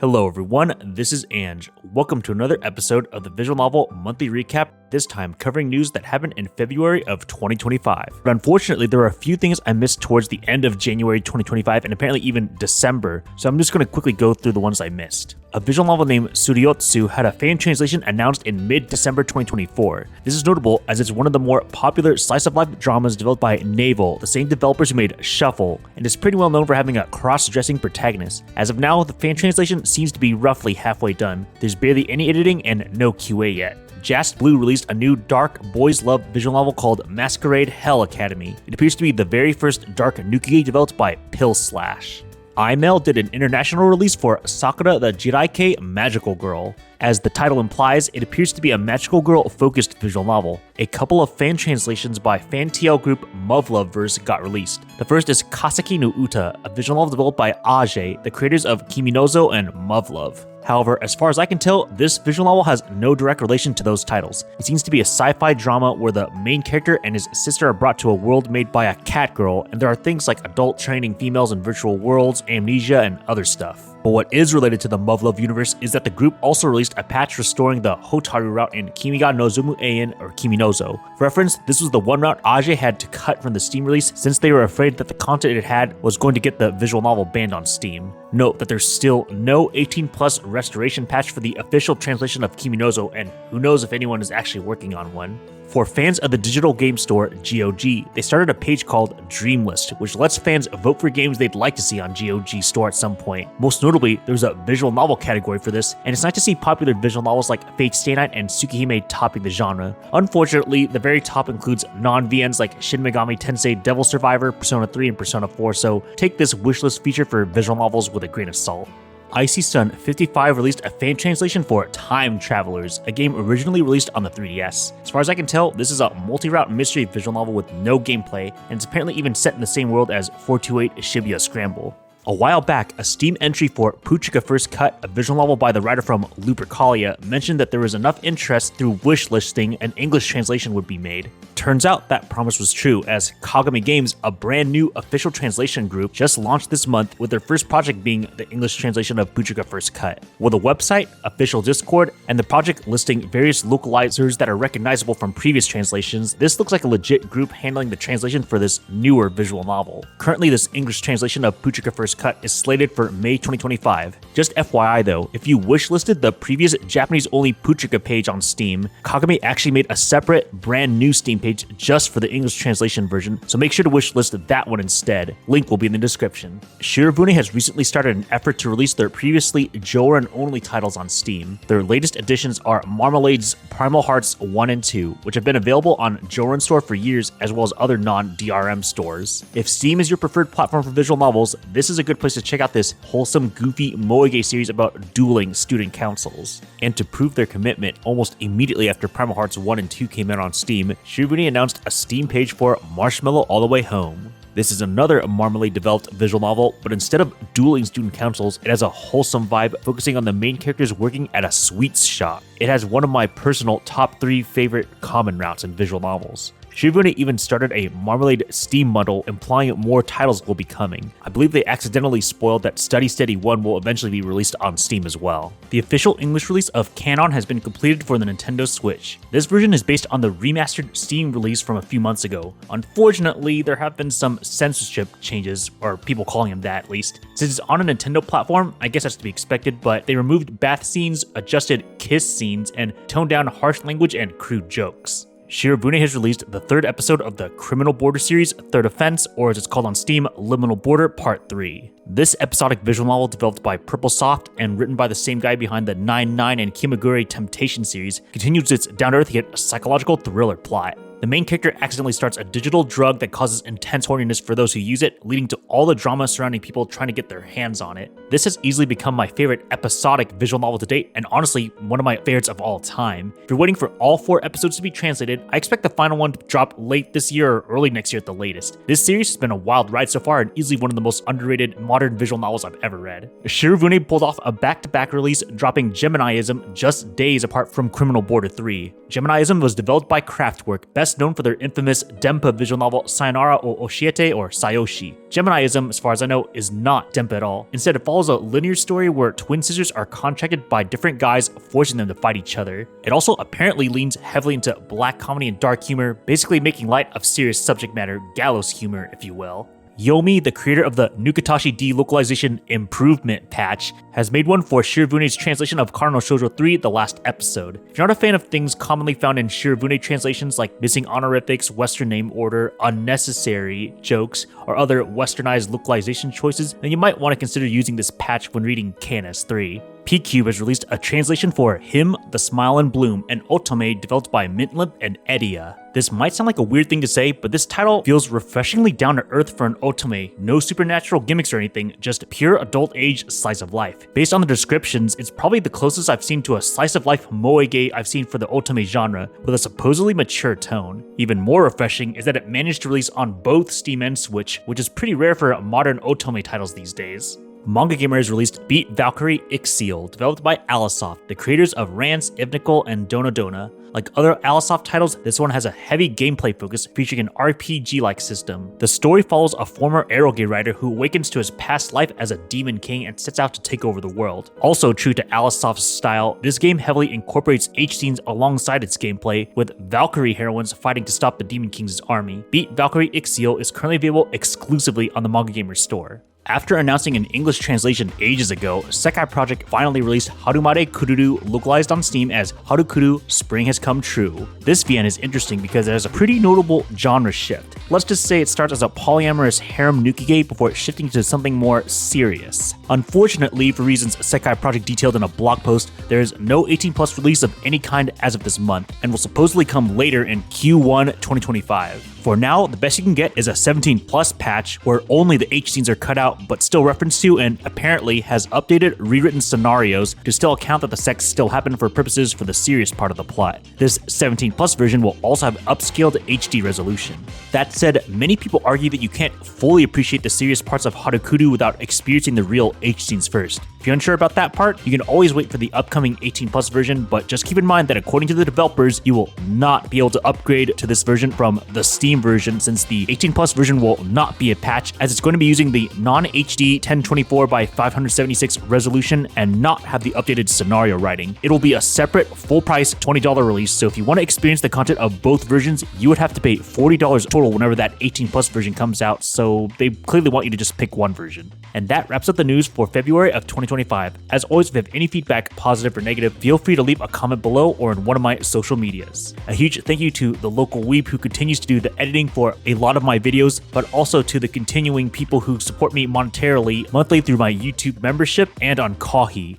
Hello everyone, this is Ange. Welcome to another episode of the Visual Novel Monthly Recap, this time covering news that happened in February of 2025. But unfortunately, there are a few things I missed towards the end of January 2025 and apparently even December, so I'm just going to quickly go through the ones I missed. A visual novel named Tsuriyotsu had a fan translation announced in mid-December 2024. This is notable as it's one of the more popular slice-of-life dramas developed by Naval, the same developers who made Shuffle, and is pretty well known for having a cross-dressing protagonist. As of now, the fan translation seems to be roughly halfway done. There's barely any editing and no QA yet. Just Blue released a new dark boys love visual novel called Masquerade Hell Academy. It appears to be the very first dark nuki developed by Pill Slash. iMail did an international release for Sakura the Jiraike Magical Girl. As the title implies, it appears to be a magical girl-focused visual novel. A couple of fan translations by FanTL group Muv-Loveverse got released. The first is Kaseki no Uta, a visual novel developed by Age, the creators of Kiminozo and Muv-Love. However, as far as I can tell, this visual novel has no direct relation to those titles. It seems to be a sci-fi drama where the main character and his sister are brought to a world made by a cat girl, and there are things like adult training females in virtual worlds, amnesia, and other stuff. But what is related to the Muv-Love universe is that the group also released a patch restoring the Hotarou route in Kimi ga Nozomu Ein or Kiminozo. For reference, this was the one route Age had to cut from the Steam release since they were afraid that the content it had was going to get the visual novel banned on Steam. Note that there's still no 18+ restoration patch for the official translation of Kiminozo, and who knows if anyone is actually working on one. For fans of the digital game store GOG, they started a page called Dreamlist, which lets fans vote for games they'd like to see on GOG store at some point. Most notably, there's a visual novel category for this, and it's nice to see popular visual novels like Fate Stay Night and Tsukihime topping the genre. Unfortunately, the very top includes non-VNs like Shin Megami Tensei Devil Survivor, Persona 3, and Persona 4, so take this wishlist feature for visual novels with a grain of salt. Icy Sun 55 released a fan translation for Time Travelers, a game originally released on the 3DS. As far as I can tell, this is a multi-route mystery visual novel with no gameplay, and it's apparently even set in the same world as 428 Shibuya Scramble. A while back, a Steam entry for Putrika First Cut, a visual novel by the writer from Lupercalia, mentioned that there was enough interest through wishlisting an English translation would be made. Turns out that promise was true, as Kagami Games, a brand new official translation group, just launched this month with their first project being the English translation of Putrika First Cut. With a website, official Discord, and the project listing various localizers that are recognizable from previous translations, this looks like a legit group handling the translation for this newer visual novel. Currently, this English translation of Putrika First Cut is slated for May 2025. Just FYI though, if you wishlisted the previous Japanese-only Putrika page on Steam, Kagami actually made a separate, brand new Steam page just for the English translation version, so make sure to wishlist that one instead. Link will be in the description. Shiravune has recently started an effort to release their previously Joran-only titles on Steam. Their latest additions are Marmalade's Primal Hearts 1 and 2, which have been available on Joran Store for years, as well as other non-DRM stores. If Steam is your preferred platform for visual novels, this is a good place to check out this wholesome, goofy moege series about dueling student councils. And to prove their commitment, almost immediately after Primal Hearts 1 and 2 came out on Steam, Shiravune announced a Steam page for Marshmallow All the Way Home. This is another Marmalade-developed visual novel, but instead of dueling student councils, it has a wholesome vibe focusing on the main characters working at a sweets shop. It has one of my personal top 3 favorite common routes in visual novels. Shiravune even started a Marmalade Steam bundle, implying more titles will be coming. I believe they accidentally spoiled that Study Steady 1 will eventually be released on Steam as well. The official English release of Kanon has been completed for the Nintendo Switch. This version is based on the remastered Steam release from a few months ago. Unfortunately, there have been some censorship changes, or people calling them that at least. Since it's on a Nintendo platform, I guess that's to be expected, but they removed bath scenes, adjusted kiss scenes, and toned down harsh language and crude jokes. Shiravune has released the 3rd episode of the Criminal Border series, Third Offense, or as it's called on Steam, Liminal Border Part 3. This episodic visual novel developed by Purplesoft and written by the same guy behind the 9-9 and Kimagure Temptation series continues its down-to-earth yet psychological thriller plot. The main character accidentally starts a digital drug that causes intense horniness for those who use it, leading to all the drama surrounding people trying to get their hands on it. This has easily become my favorite episodic visual novel to date, and honestly, one of my favorites of all time. If you're waiting for all 4 episodes to be translated, I expect the final one to drop late this year or early next year at the latest. This series has been a wild ride so far and easily one of the most underrated modern visual novels I've ever read. Shiravune pulled off a back-to-back release, dropping Geminism just days apart from Criminal Border 3. Geminism was developed by Kraftwerk, best best known for their infamous Dempa visual novel Sayonara o Oshiete or Sayoshi. Geminism, as far as I know, is not Dempa at all. Instead, it follows a linear story where twin sisters are contracted by different guys, forcing them to fight each other. It also apparently leans heavily into black comedy and dark humor, basically making light of serious subject matter, gallows humor, if you will. Yomi, the creator of the Nukatashi D localization improvement patch, has made one for Shiravune's translation of Kanon Shoujo 3, the last episode. If you're not a fan of things commonly found in Shiravune translations like missing honorifics, Western name order, unnecessary jokes, or other westernized localization choices, then you might want to consider using this patch when reading KNS 3. P-Cube has released a translation for Him, the Smile and Bloom, an otome developed by Mintlimp and Edia. This might sound like a weird thing to say, but this title feels refreshingly down to earth for an otome. No supernatural gimmicks or anything, just pure adult age slice of life. Based on the descriptions, it's probably the closest I've seen to a slice of life moege I've seen for the otome genre, with a supposedly mature tone. Even more refreshing is that it managed to release on both Steam and Switch, which is pretty rare for modern otome titles these days. Manga Gamer has released Beat Valkyrie Ixseal, developed by Alisoft, the creators of Rance, Ivnical, and Dona Dona. Like other Alisoft titles, this one has a heavy gameplay focus featuring an RPG-like system. The story follows a former eroge rider who awakens to his past life as a demon king and sets out to take over the world. Also true to Alisoft's style, this game heavily incorporates H-scenes alongside its gameplay, with Valkyrie heroines fighting to stop the demon king's army. Beat Valkyrie Ixseal is currently available exclusively on the Manga Gamer store. After announcing an English translation ages ago, Sekai Project finally released Harumare Kururu localized on Steam as Harukuru Spring Has Come True. This VN is interesting because it has a pretty notable genre shift. Let's just say it starts as a polyamorous harem nukige before shifting to something more serious. Unfortunately, for reasons Sekai Project detailed in a blog post, there is no 18+ release of any kind as of this month, and will supposedly come later in Q1 2025. For now, the best you can get is a 17+ patch where only the H-scenes are cut out but still referenced to, and apparently has updated rewritten scenarios to still account that the sex still happened for purposes for the serious part of the plot. This 17+ version will also have upscaled HD resolution. That said, many people argue that you can't fully appreciate the serious parts of Harukuru without experiencing the real H-scenes first. If you're unsure about that part, you can always wait for the upcoming 18+ version, but just keep in mind that according to the developers, you will not be able to upgrade to this version from the Steam version, since the 18+ version will not be a patch, as it's going to be using the non-HD 1024 by 576 resolution and not have the updated scenario writing. It will be a separate full-price $20 release, so if you want to experience the content of both versions, you would have to pay $40 total whenever that 18+ version comes out, so they clearly want you to just pick one version. And that wraps up the news for February of 2025. As always, if you have any feedback, positive or negative, feel free to leave a comment below or in one of my social medias. A huge thank you to the local weeb who continues to do the editing for a lot of my videos, but also to the continuing people who support me monetarily monthly through my YouTube membership and on Kohi.